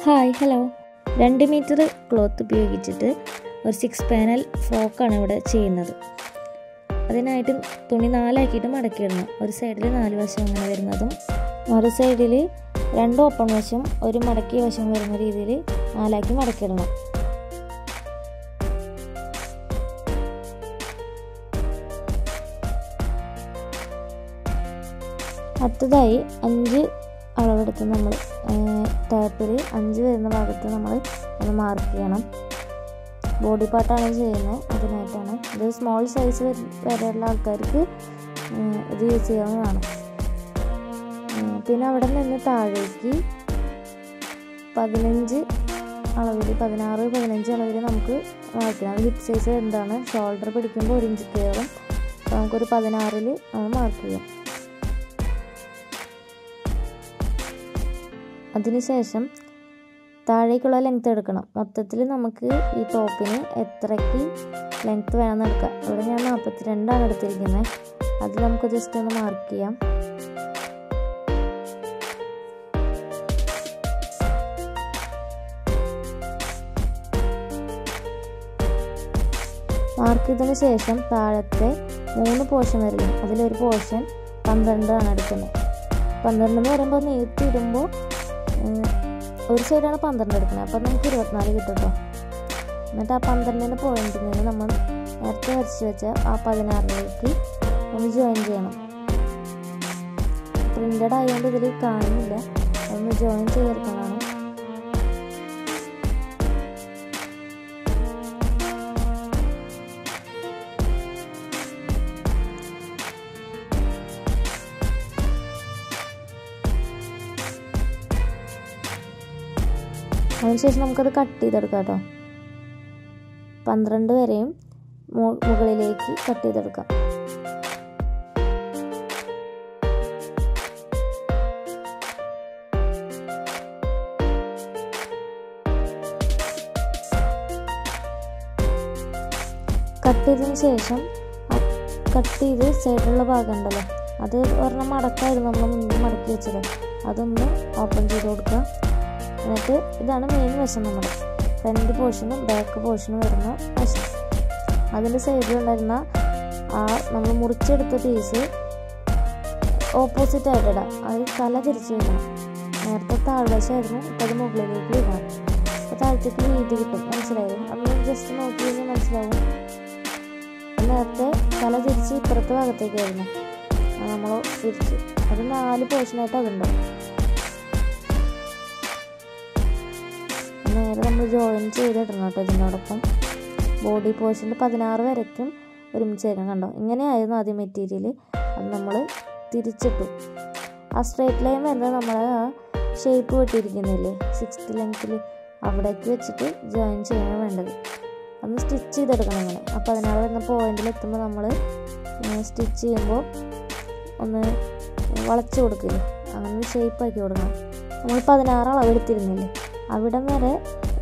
Hi hello 2 metre cloth ഉപയോഗിച്ചിട്ട് ഒരു 6 panel ഫ്രോക്കാണ് ഇവിടെ ചെയ്യുന്നത്. അതിനായിട്ട് തുണി 4 ആക്കിയിട്ട് മടക്കിയിടണം. ഒരു സൈഡിൽ 4 വശം അങ്ങനെ വരുന്നതും മറു സൈഡിൽ 2 ഓപ്പൺ വശം ഒരു മടക്കിയ വശം വരുന്ന രീതിയിൽ 4 ആക്കി മടക്കിയിടണം. അടുത്തതായി 5 അളവെടുത്ത് നമ്മൾ ടാപ്പിൽ 5 വരുന്ന ഭാഗത്ത് നമ്മൾ ഒന്ന് മാർക്ക് ചെയ്യണം. ബോഡി പാർട്ടാണ് ചെയ്യുന്നത്, അതിനായിട്ടാണ്. ഇത് സ്മോൾ സൈസ് വരെയുള്ള ആൾക്കാർക്ക് ഇത് യൂസ് ചെയ്യാവുന്നതാണ്. പിന്നെ അവിടെ നിന്ന് താഴേക്ക് 15 അളവിൽ 16-15 അളവിൽ നമുക്ക് മാർക്ക് ചെയ്യണം. അത് ഹിപ്പ് സൈസ് എന്താണ്, ഷോൾഡർ പിടിക്കുമ്പോൾ 1 ഇഞ്ച് കയറും. അപ്പോൾ നമുക്കൊരു 16 നമ്മൾ മാർക്ക് ചെയ്യാം. അതിനുശേഷം താഴേക്കുള്ള ലെങ്ത്ത് എടുക്കണം. മൊത്തത്തിൽ നമുക്ക് ഈ ടോപ്പിന് എത്രയ്ക്ക് ലെങ്ത്ത് വേണമെന്ന് എടുക്കാം. ഇവിടെ ഞാൻ 42 എടുത്തിരിക്കുന്നത്. അത് നമുക്ക് ജസ്റ്റ് ഒന്ന് മാർക്ക് ചെയ്യാം. മാർക്ക് ചെയ്തതിന് ശേഷം താഴത്തെ 3 പോർഷൻ വരില്ല, അതിലൊരു പോർഷൻ 12 എടുക്കുന്നത്. 12 എന്ന് പറയുമ്പോൾ നീട്ടിയിടുമ്പോൾ ഒരു സൈഡാണ് 12 എടുക്കുന്നത്, അപ്പോൾ നമുക്ക് 24 കിട്ടും കേട്ടോ. എന്നിട്ട് ആ 12 പോയിന്റിൽ നിന്ന് നമ്മൾ നേരത്തെ വരച്ച് വെച്ച ആ 16 ഒന്ന് ജോയിൻ ചെയ്യണം. പ്രിൻ്റഡ് ആയതുകൊണ്ട് ഇതിൽ കാണുന്നില്ല, അതൊന്ന് ജോയിൻ ചെയ്തെടുക്കുന്നതാണ്. അതിനുശേഷം നമുക്കത് കട്ട് ചെയ്തെടുക്കാം കേട്ടോ. 12 വരെയും മുകളിലേക്ക് കട്ട് ചെയ്തെടുക്കാം. കട്ട് ചെയ്തതിന് ശേഷം കട്ട് ചെയ്ത് സൈഡിലുള്ള ഭാഗം ഉണ്ടല്ലോ, അത് ഒരെണ്ണം മടക്കായിരുന്നു നമ്മൾ മുന്നേ മടക്കി വെച്ചത്, അതൊന്ന് ഓപ്പൺ ചെയ്ത് കൊടുക്കുക. എന്നിട്ട് ഇതാണ് മെയിൻ വശം, നമ്മുടെ ഫ്രണ്ട് പോർഷനും ബാക്ക് പോർഷനും വരുന്ന വശം. അതിൻ്റെ സൈഡിലുണ്ടായിരുന്ന ആ നമ്മൾ മുറിച്ചെടുത്ത പീസ് ഓപ്പോസിറ്റ് ആയിട്ട് ഇടാം. അത് തല തിരിച്ച് വയ്ക്കണം. നേരത്തെ താഴ്വശമായിരുന്നു, ഇപ്പോൾ അത് മുകളിലേക്ക് ഇടാം. അപ്പോൾ താഴത്തേക്ക് വീതി കിട്ടും. മനസ്സിലായി? അതൊന്ന് ജസ്റ്റ് നോക്കി കഴിഞ്ഞാൽ മനസ്സിലാവും. നേരത്തെ തല തിരിച്ച് ഇപ്പുറത്തെ ഭാഗത്തേക്കായിരുന്നു, നമ്മൾ തിരിച്ച്. അത് 4 പോർഷനായിട്ട് അതുണ്ടാവും. നേരെ നമ്മൾ ജോയിൻ ചെയ്തിടണം കേട്ടോ. ഇതിനോടൊപ്പം ബോഡി പോർഷനിൽ 16 വരയ്ക്കും ഒരുമിച്ച് വരണം. കണ്ടോ, ഇങ്ങനെയായിരുന്നു ആദ്യം മെറ്റീരിയൽ. അത് നമ്മൾ തിരിച്ചിട്ടു. ആ സ്ട്രേറ്റ് ലൈൻ വരുന്നത് നമ്മൾ ആ ഷേപ്പ് വെട്ടിയിരിക്കുന്നില്ലേ 6th ലെങ്ത്തിൽ, അവിടേക്ക് വെച്ചിട്ട് ജോയിൻ ചെയ്യാൻ വേണ്ടത്. അതൊന്ന് സ്റ്റിച്ച് ചെയ്തെടുക്കണം. ഇങ്ങനെ ആ 16 വരുന്ന പോയിന്റിലെത്തുമ്പോൾ നമ്മൾ സ്റ്റിച്ച് ചെയ്യുമ്പോൾ ഒന്ന് വളച്ച് കൊടുക്കില്ലേ, അങ്ങനെ ഷേപ്പാക്കി കൊടുക്കണം. നമ്മൾ 16 അളവെടുത്തിരുന്നില്ലേ, അവിടം വരെ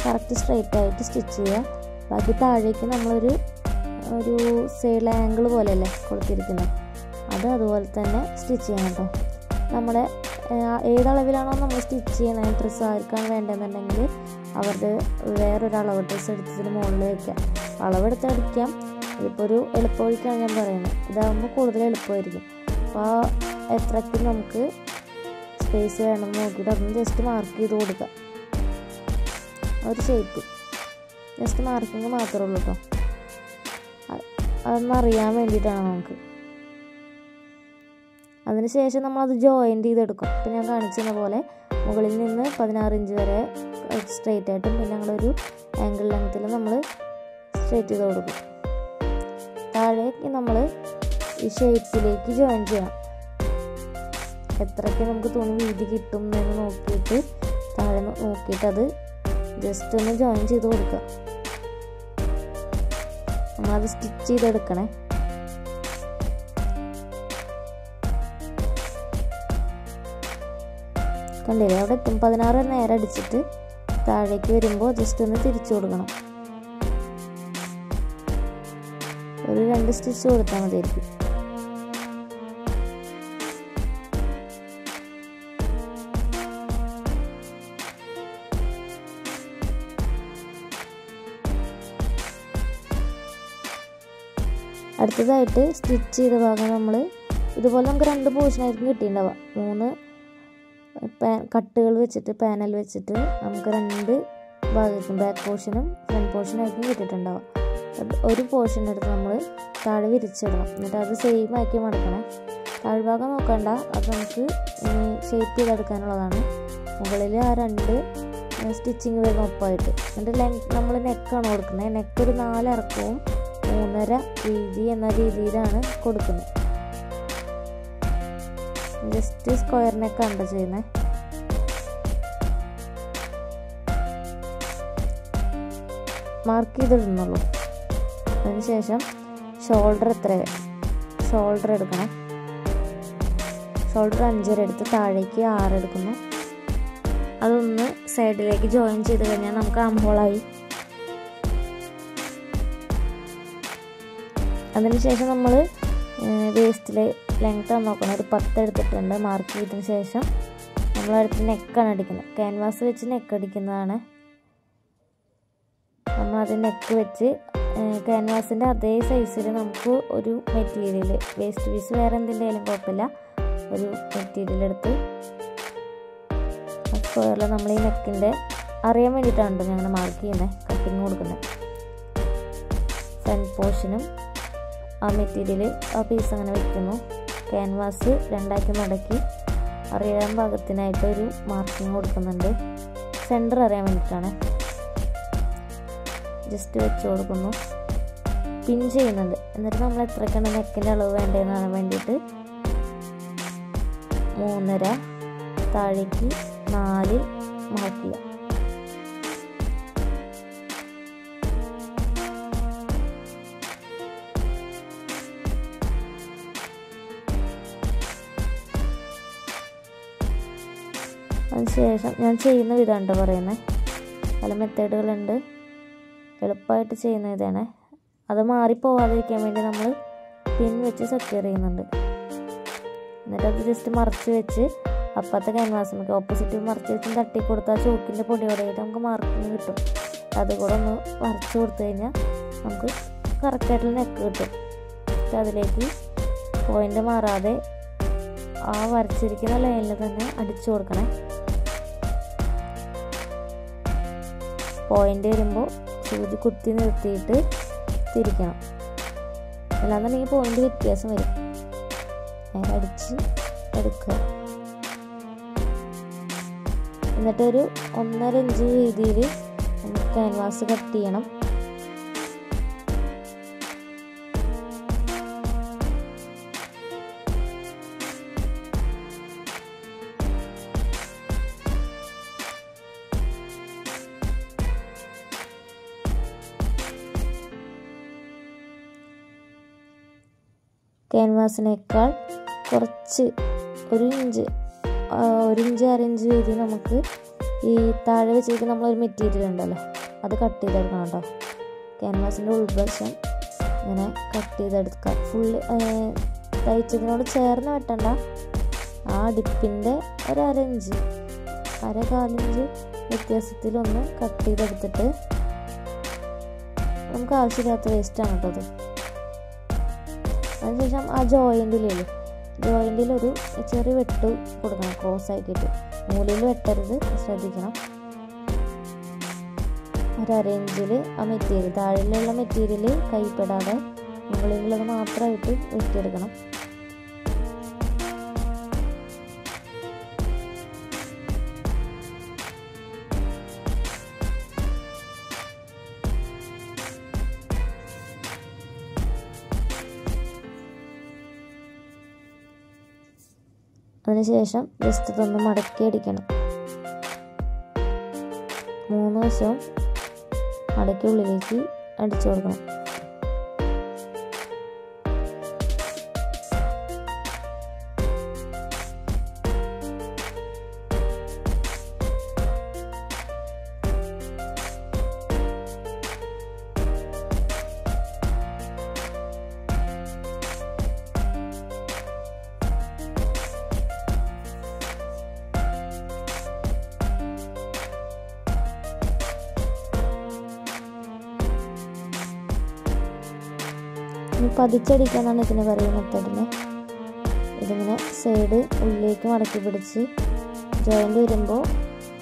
കറക്റ്റ് സ്ട്രെയിറ്റ് ആയിട്ട് സ്റ്റിച്ച് ചെയ്യുക. ബാക്കി താഴേക്ക് നമ്മളൊരു സൈഡ് ആംഗിൾ പോലെയല്ലേ കൊടുത്തിരിക്കുന്നത്, അത് അതുപോലെ തന്നെ സ്റ്റിച്ച് ചെയ്യണം കേട്ടോ. നമ്മുടെ ഏതളവിലാണോ നമ്മൾ സ്റ്റിച്ച് ചെയ്യുന്നത്, ഡ്രസ്സ് ആർക്കാണ് വേണ്ടതെന്നുണ്ടെങ്കിൽ അവരുടെ വേറൊരളവ് ഡ്രസ്സ് എടുത്തതിന് മുകളിൽ വയ്ക്കാം. അളവെടുത്ത് അടിക്കാം. ഇതിപ്പോൾ ഒരു എളുപ്പവഴിക്കാണ് ഞാൻ പറയുന്നത്. ഇതാകുമ്പോൾ കൂടുതൽ എളുപ്പമായിരിക്കും. അപ്പോൾ എത്രയ്ക്ക് നമുക്ക് സ്പേസ് വേണമെന്ന് നോക്കിയിട്ട് അതൊന്ന് ജസ്റ്റ് മാർക്ക് ചെയ്ത് കൊടുക്കുക. ഒരു ഷേപ്പ് ജസ്റ്റ് മാർക്കിങ് മാത്രമേ ഉള്ളൂ കേട്ടോ. അതൊന്ന് അറിയാൻ വേണ്ടിയിട്ടാണ് നമുക്ക്. അതിനുശേഷം നമ്മളത് ജോയിൻ ചെയ്തെടുക്കും. ഇപ്പം ഞാൻ കാണിച്ചിരുന്ന പോലെ മുകളിൽ നിന്ന് 16 ഇഞ്ച് വരെ സ്ട്രെയിറ്റ് ആയിട്ടും പിന്നെ ഞങ്ങളൊരു ആംഗിൾ ലെങ്ത്തിൽ നമ്മൾ സ്ട്രെയിറ്റ് ചെയ്ത് കൊടുക്കും. താഴേക്ക് നമ്മൾ ഈ ഷേപ്പിലേക്ക് ജോയിൻ ചെയ്യണം. എത്രയ്ക്ക് നമുക്ക് തുണി വീതി കിട്ടും എന്ന് നോക്കിയിട്ട് താഴെ നോക്കിയിട്ട് അത് ജസ്റ്റ് ഒന്ന് ജോയിൻ ചെയ്ത് കൊടുക്കുക. നമ്മളത് സ്റ്റിച്ച് ചെയ്തെടുക്കണേ. കണ്ടില്ലേ, അവിടെ എത്തും 16 നേരെ അടിച്ചിട്ട് താഴേക്ക് വരുമ്പോൾ ജസ്റ്റ് ഒന്ന് തിരിച്ചു കൊടുക്കണം. ഒരു 2 സ്റ്റിച്ച് കൊടുത്താൽ മതിയായിരിക്കും. അടുത്തതായിട്ട് സ്റ്റിച്ച് ചെയ്ത ഭാഗം നമ്മൾ ഇതുപോലെ നമുക്ക് 2 പോർഷനായിരിക്കും കിട്ടിയിട്ടുണ്ടാവുക. 3 കട്ടുകൾ വെച്ചിട്ട് പാനൽ വെച്ചിട്ട് നമുക്ക് 2 ഭാഗത്തും ബാക്ക് പോർഷനും ഫ്രണ്ട് പോർഷനായിരിക്കും കിട്ടിയിട്ടുണ്ടാവുക. ഒരു പോർഷൻ എടുത്ത് നമ്മൾ താഴെ വിരിച്ചിടണം. എന്നിട്ട് അത് സെയിം ആക്കി മടക്കണം. താഴ്ഭാഗം നോക്കണ്ട, അത് നമുക്ക് ഷേപ്പ് ചെയ്തെടുക്കാനുള്ളതാണ്. മുകളിൽ ആ 2 സ്റ്റിച്ചിങ് വരുന്ന ഒപ്പമായിട്ട്. എന്നിട്ട് നമ്മൾ നെക്കാണ് കൊടുക്കുന്നത്. നെക്ക് ഒരു 4 ഇറക്കവും 3.5 വീതി എന്ന രീതിയിലാണ് കൊടുക്കുന്നത്. ജസ്റ്റ് സ്ക്വയർ നെക്കാണ് ചെയ്യുന്നത്. മാർക്ക് ചെയ്തിടുന്നുള്ളൂ. അതിനുശേഷം ഷോൾഡർ ഷോൾഡർ എടുക്കണം. ഷോൾഡർ 5.5 എടുത്ത് താഴേക്ക് 6 എടുക്കുന്നു. അതൊന്ന് സൈഡിലേക്ക് ജോയിൻ ചെയ്ത് കഴിഞ്ഞാൽ നമുക്ക് ആം ഹോളായി. അതിനുശേഷം നമ്മൾ വേസ്റ്റിലെ ലെങ്ത് നോക്കണം. ഒരു 10 എടുത്തിട്ടുണ്ട്. മാർക്ക് ചെയ്തതിന് ശേഷം നമ്മളടുത്ത് നെക്കാണ് അടിക്കുന്നത്. ക്യാൻവാസ് വെച്ച് നെക്ക് അടിക്കുന്നതാണ്. നമ്മളത് നെക്ക് വെച്ച് ക്യാൻവാസിൻ്റെ അതേ സൈസിൽ നമുക്ക് ഒരു മെറ്റീരിയൽ, വേസ്റ്റ് പീസ് വേറെ എന്തിൻ്റെയാലും കുഴപ്പമില്ല, ഒരു മെറ്റീരിയൽ എടുത്ത് സ്ക്വയറിൽ നമ്മൾ ഈ നെക്കിൻ്റെ അറിയാൻ വേണ്ടിയിട്ടാണ് ഞങ്ങൾ മാർക്ക് ചെയ്യുന്നത്, കട്ടിങ് കൊടുക്കുന്നത്. ഫ്രണ്ട് പോർഷനും ആ മെറ്റീരിയൽ ആ പീസ് അങ്ങനെ വയ്ക്കുന്നു. ക്യാൻവാസ് 2ആക്കി മടക്കി അറിയാൻ പാകത്തിനായിട്ട് ഒരു മാർക്കിങ് കൊടുക്കുന്നുണ്ട്. സെൻറ്റർ അറിയാൻ വേണ്ടിയിട്ടാണ്. ജസ്റ്റ് വെച്ച് കൊടുക്കുന്നു. പിൻ ചെയ്യുന്നുണ്ട്. എന്നിട്ട് നമ്മൾ എത്രയ്ക്കാണ് നെക്കിൻ്റെ അളവ് വേണ്ടതെന്ന് അറിയാൻ വേണ്ടിയിട്ട് 3.5 താഴേക്ക് 4 മാർക്ക് ചെയ്യാം. അതിനുശേഷം ഞാൻ ചെയ്യുന്ന വിധമാണ് പറയുന്നത്. പല മെത്തേഡുകളുണ്ട്. എളുപ്പമായിട്ട് ചെയ്യുന്ന ഇതാണ്. അത് മാറിപ്പോവാതിരിക്കാൻ വേണ്ടി നമ്മൾ പിൻ വെച്ച് സെക്യൂർ ചെയ്യുന്നുണ്ട്. എന്നിട്ട് അത് ജസ്റ്റ് മറച്ച് വെച്ച് അപ്പുറത്തെ ക്യാൻവാസ് നമുക്ക് ഓപ്പോസിറ്റ് മറച്ച് വെച്ച് തട്ടി കൊടുത്താൽ ചോക്കിൻ്റെ പൊടിയോടെയായിട്ട് നമുക്ക് മാർക്കിങ് കിട്ടും. അതുകൂടെ ഒന്ന് മറച്ച് കൊടുത്തു കഴിഞ്ഞാൽ നമുക്ക് കറക്റ്റായിട്ടുള്ള നെക്ക് കിട്ടും. എന്നിട്ട് അതിലേക്ക് പോയിൻ്റ് മാറാതെ ആ വരച്ചിരിക്കുന്ന ലൈനിൽ തന്നെ അടിച്ചു കൊടുക്കണേ. പോയിൻ്റ് വരുമ്പോൾ സൂചി കുത്തി നിർത്തിയിട്ട് തിരിക്കണം. അല്ലാന്നുണ്ടെങ്കിൽ പോയിൻ്റ് വ്യത്യാസം വരും. നേരെ അടിച്ച് എടുക്കുക. എന്നിട്ടൊരു 1.5 ഇഞ്ച് വീതിയിൽ നമുക്ക് ക്യാൻവാസ് കട്ട് ചെയ്യണം. ക്യാൻവാസിനേക്കാൾ കുറച്ച് 1 ഇഞ്ച് 1.5 ഇഞ്ച് വീതി നമുക്ക് ഈ താഴെ വെച്ചിരിക്കുന്ന നമ്മളൊരു മെറ്റീരിയൽ ഉണ്ടല്ലോ അത് കട്ട് ചെയ്തെടുക്കണം കേട്ടോ. ക്യാൻവാസിൻ്റെ ഉൾവശം ഇങ്ങനെ കട്ട് ചെയ്തെടുക്കുക. ഫുള്ള് തയ്ച്ചതിനോട് ചേർന്ന് വെട്ടണ്ട. ആ ഡിപ്പിൻ്റെ 1/2 ഇഞ്ച് 1/4 ഇഞ്ച് വ്യത്യാസത്തിലൊന്ന് കട്ട് ചെയ്തെടുത്തിട്ട് നമുക്ക് ആവശ്യമില്ലാത്ത വേസ്റ്റാണ് കേട്ടോ അത്. അതിനുശേഷം ആ ജോയിൻറ്റിലൊരു ചെറിയ വെട്ട് കൊടുക്കണം. ക്രോസ് ആക്കിയിട്ട് മൂലയിൽ വെട്ടരുത്, ശ്രദ്ധിക്കണം. 1/2 ഇഞ്ചിൽ ആ മെറ്റീരിയൽ താഴെയുള്ള മെറ്റീരിയൽ കൈപ്പെടാതെ മുകളിലുള്ളത് മാത്രമായിട്ട് വെട്ടിയെടുക്കണം. അതിനുശേഷം ജസ്റ്റ് ഇതൊന്ന് മടക്കി അടിക്കണം. 3 വശവും മടക്കി ഉള്ളിലേക്ക് അടിച്ചു കൊടുക്കണം. പതിച്ചടിക്കാന്നാണ് ഇതിന് പറയുന്ന മെത്തേഡിന്. ഇതിങ്ങനെ സൈഡ് ഉള്ളിലേക്ക് മടക്കി പിടിച്ച് ജോയിൻ്റ് വരുമ്പോൾ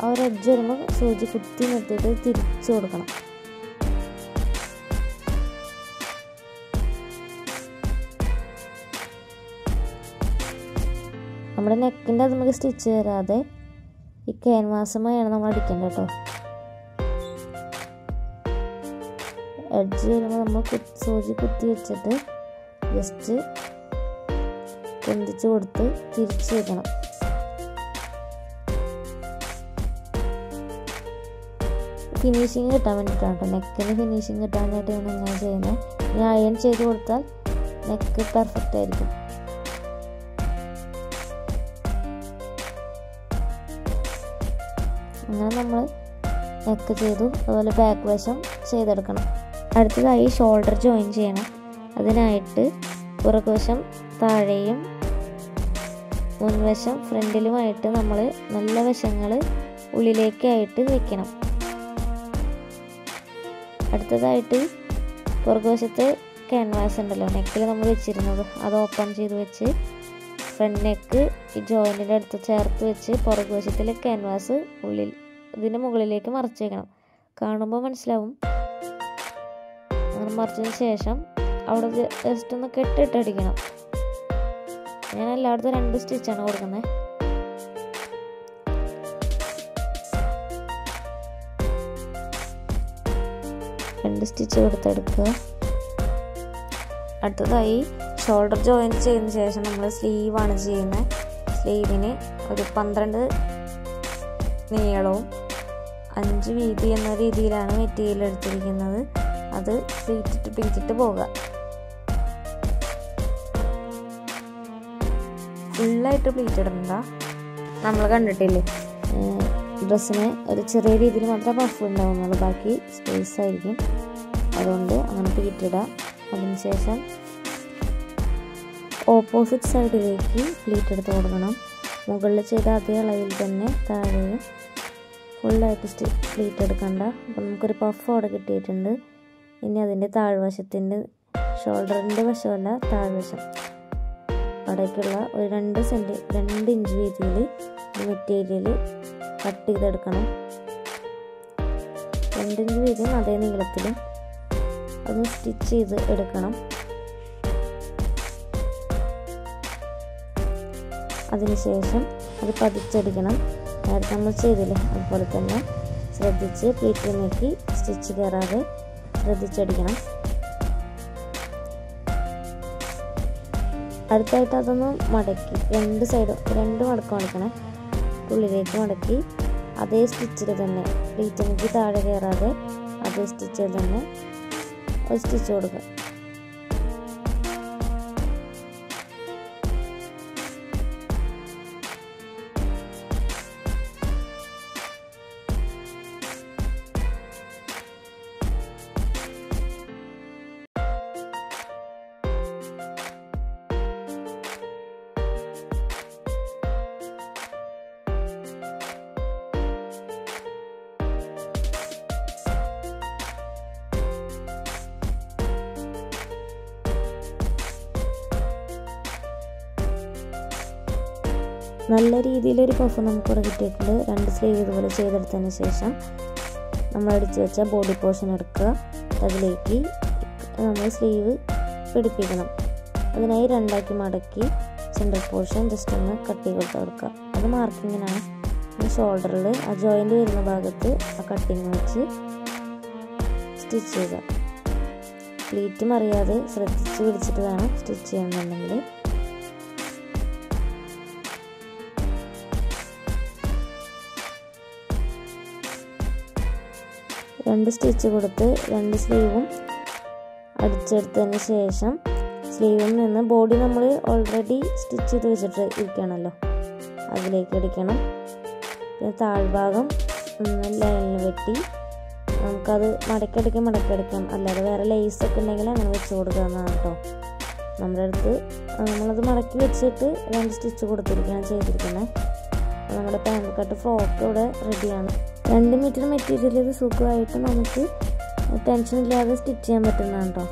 ആ ഒരു എഡ്ജ് വരുമ്പോൾ സൂചി കുത്തി നിർത്തിയിട്ട് തിരിച്ചു കൊടുക്കണം. നമ്മുടെ നെക്കിൻ്റെ അത് നമുക്ക് സ്റ്റിച്ച് തരാതെ ഈ ക്യാൻവാസുമായാണ് നമ്മൾ അടിക്കേണ്ടത് കേട്ടോ. എഡ്ജ് വരുമ്പോൾ നമ്മൾ സൂചി കുത്തി വെച്ചിട്ട് ജസ്റ്റ് പൊന്തിച്ച് കൊടുത്ത് തിരിച്ച് വെക്കണം. ഫിനിഷിങ് കിട്ടാൻ വേണ്ടിയിട്ടാണ് കേട്ടോ, നെക്കിന് ഫിനിഷിങ് കിട്ടാൻ വേണ്ടിയിട്ടാണ് ഞാൻ ചെയ്യുന്നത്. ഇനി അയൺ ചെയ്ത് കൊടുത്താൽ നെക്ക് പെർഫെക്റ്റ് ആയിരിക്കും. അങ്ങനെ നമ്മൾ നെക്ക് ചെയ്തു. അതുപോലെ ബാക്ക് വശം ചെയ്തെടുക്കണം. അടുത്തതായി ഷോൾഡർ ജോയിൻ ചെയ്യണം. അതിനായിട്ട് പുറകുവശം താഴെയും മുൻവശം ഫ്രണ്ടിലുമായിട്ട് നമ്മൾ നല്ല വശങ്ങൾ ഉള്ളിലേക്കായിട്ട് വെക്കണം. അടുത്തതായിട്ട് പുറകുവശത്തെ ക്യാൻവാസ് ഉണ്ടല്ലോ നെക്കിൽ നമ്മൾ വെച്ചിരുന്നത്, അത് ഓപ്പൺ ചെയ്ത് വെച്ച് ഫ്രണ്ട് നെക്ക് ഈ ജോയിൻറ്റിൻ്റെ അടുത്ത് ചേർത്ത് വെച്ച് പുറകുവശത്തിലെ ക്യാൻവാസ് ഇതിൻ്റെ മുകളിലേക്ക് മറച്ച് വയ്ക്കണം. കാണുമ്പോൾ മനസ്സിലാവും. അങ്ങനെ മറിച്ചതിന് ശേഷം അവിടെ ജസ്റ്റ് ഒന്ന് കെട്ടിട്ടടിക്കണം. ഞാൻ എല്ലായിടത്തും 2 സ്റ്റിച്ചാണ് കൊടുക്കുന്നത്. രണ്ട് സ്റ്റിച്ച് കൊടുത്തെടുക്കുക. അടുത്തതായി ഷോൾഡർ ജോയിൻ ചെയ്തതിന് ശേഷം നമ്മൾ സ്ലീവാണ് ചെയ്യുന്നത്. സ്ലീവിന് ഒരു 12 നീളവും 5 വീതി എന്ന രീതിയിലാണ് മെറ്റീരിയൽ എടുത്തിരിക്കുന്നത്. അത് പ്ലീറ്റിട്ട് പോകുക. ഫുള്ളായിട്ട് പ്ലീറ്റ് ഇടണ്ട. നമ്മൾ കണ്ടിട്ടില്ലേ ഡ്രസ്സിന് ഒരു ചെറിയ രീതിയിൽ മാത്രമേ പഫ് ഉണ്ടാവുന്നുള്ളൂ, ബാക്കി സ്പേസ് ആയിരിക്കും. അതുകൊണ്ട് അങ്ങനെ പ്ലീറ്റ് ഇടുക. അതിനുശേഷം ഓപ്പോസിറ്റ് സൈഡിലേക്ക് പ്ലീറ്റ് എടുത്ത് കൊടുക്കണം. മുകളിൽ ചെയ്ത അതേ അളവിൽ തന്നെ താഴെയും ഫുള്ളായിട്ട് പ്ലീറ്റ് എടുക്കണ്ട. അപ്പം നമുക്കൊരു പഫ് അവിടെ കിട്ടിയിട്ടുണ്ട്. ഇനി അതിൻ്റെ താഴ്വശത്തിൻ്റെ ഷോൾഡറിൻ്റെ വശമല്ല താഴ്വശം അവിടേക്കുള്ള ഒരു 2 ഇഞ്ച് വീതിയിൽ മെറ്റീരിയൽ കട്ട് ചെയ്തെടുക്കണം. 2 ഇഞ്ച് വീതിയും അതേ നീളത്തിലും അതൊന്ന് സ്റ്റിച്ച് ചെയ്ത് എടുക്കണം. അതിനുശേഷം അത് പതിച്ചടിക്കണം. നേരത്തെ നമ്മൾ ചെയ്തില്ലേ അതുപോലെ തന്നെ ശ്രദ്ധിച്ച് പ്ലീറ്റിൽ നോക്കി സ്റ്റിച്ച് കയറാതെ ശ്രദ്ധിച്ചടിക്കണം. അടുത്തായിട്ട് അതൊന്ന് മടക്കി 2 സൈഡും 2 മടക്കം മടക്കണേ. ഉള്ളിലേക്ക് മടക്കി അതേ സ്റ്റിച്ചിൽ തന്നെ പ്ലീറ്റിലേക്ക് താഴെ കയറാതെ അതേ സ്റ്റിച്ചിൽ തന്നെ ഒരു സ്റ്റിച്ച് കൊടുക്കുക. നല്ല രീതിയിലൊരു പഫ് നമുക്കിവിടെ കിട്ടിയിട്ടുണ്ട്. 2 സ്ലീവ് ഇതുപോലെ ചെയ്തെടുത്തതിന് ശേഷം നമ്മൾ അടിച്ച് വെച്ച ബോഡി പോർഷൻ എടുക്കുക. അതിലേക്ക് നമ്മൾ സ്ലീവ് പിടിപ്പിക്കണം. അതിനായി 2ആക്കി മടക്കി സെൻറ്റർ പോർഷൻ ജസ്റ്റ് ഒന്ന് കട്ട് ചെയ്ത് കൊടുക്കുക. അത് മാർക്കിങ്ങിനാണ്. ഷോൾഡറിൽ ആ ജോയിൻ്റ് വരുന്ന ഭാഗത്ത് ആ കട്ടിങ് വെച്ച് സ്റ്റിച്ച് ചെയ്യുക. പ്ലീറ്റ് മറിയാതെ ശ്രദ്ധിച്ച് പിടിച്ചിട്ട് വേണം സ്റ്റിച്ച് ചെയ്യണമെന്നുണ്ടെങ്കിൽ. രണ്ട് സ്റ്റിച്ച് കൊടുത്ത് 2 സ്ലീവും അടിച്ചെടുത്തതിന് ശേഷം സ്ലീവിൽ നിന്ന് ബോഡി നമ്മൾ ഓൾറെഡി സ്റ്റിച്ച് ചെയ്ത് വെച്ചിട്ട് ഇരിക്കുകയാണല്ലോ അതിലേക്ക് അടിക്കണം. പിന്നെ താഴ്ഭാഗം ലൈനിൽ വെട്ടി നമുക്കത് മടക്കടിക്കാം. അല്ലാതെ വേറെ ലേസൊക്കെ ഉണ്ടെങ്കിൽ അങ്ങനെ വെച്ച് കൊടുക്കാവുന്നതാണ് കേട്ടോ. നമ്മുടെ അടുത്ത് നമ്മളത് മടക്കി വെച്ചിട്ട് 2 സ്റ്റിച്ച് കൊടുത്തിരിക്കുകയാണ് ചെയ്തിരിക്കുന്നത്. നമ്മുടെ പാൻറ് കട്ട് ഫ്രോക്ക് ഇവിടെ റെഡിയാണ്. 2 മീറ്റർ മെറ്റീരിയൽ ഇത് സുഖമായിട്ട് നമുക്ക് ടെൻഷൻ ഇല്ലാതെ സ്റ്റിച്ച് ചെയ്യാൻ പറ്റുന്നതാണ് കേട്ടോ.